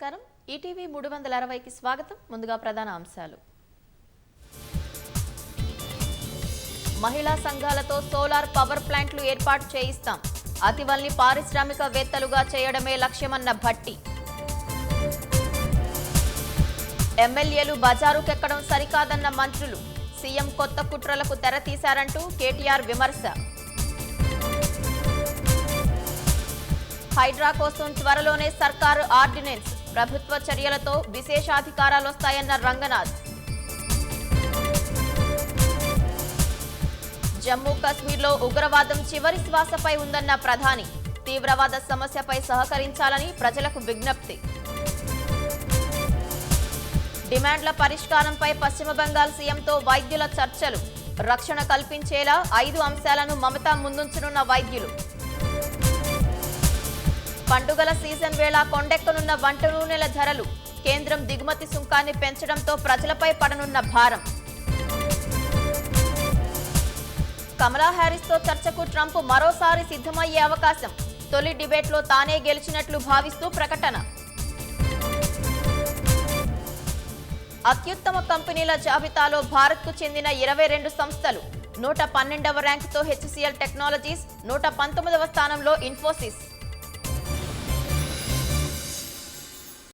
నమస్కారం ఈటీవీ 360కి స్వాగతం ముందుగా ప్రధాన అంశాలు మహిళా సంఘాలతో సోలార్ పవర్ ప్లాంట్లు ఏర్పాటు చేయిస్తాం అతివల్ని పారిశ్రామికవేత్తలుగా చేయడమే లక్ష్యమన్న భట్టి ఎమ్మెల్యేలు బజారుకెక్కడం సరికాదన్న మంత్రులు సీఎం కొత్త కుట్రలకు తెర తీశారంటూ కేటీఆర్ విమర్శ హైడ్రా కోసం త్వరలోనే సర్కారు ఆర్డినెన్స్ ప్రభుత్వ చర్యలతో విశేషాధికారాలు వస్తాయన్న రంగనాథ్ జమ్మూ కశ్మీర్లో ఉగ్రవాదం చివరి శ్వాసపై ఉందన్న ప్రధాని తీవ్రవాద సమస్యపై సహకరించాలని ప్రజలకు విజ్ఞప్తి డిమాండ్ల పరిష్కారంపై పశ్చిమ బెంగాల్ సీఎంతో వైద్యుల చర్చలు రక్షణ కల్పించేలా 5 అంశాలను మమతా ముందుంచనున్న వైద్యులు పండుగల సీజన్ వేళ కొండెక్కనున్న వంట నూనెల ధరలు కేంద్రం దిగుమతి సుంకాన్ని పెంచడంతో ప్రజలపై పడనున్న భారం కమలా హ్యారిస్తో చర్చకు ట్రంప్ మరోసారి సిద్ధమయ్యే అవకాశం తొలి డిబేట్లో తానే గెలిచినట్లు భావిస్తూ ప్రకటన అత్యుత్తమ కంపెనీల జాబితాలో భారత్కు చెందిన 22 సంస్థలు 112వ ర్యాంకుతో హెచ్సిఎల్ టెక్నాలజీస్ 119వ స్థానంలో ఇన్ఫోసిస్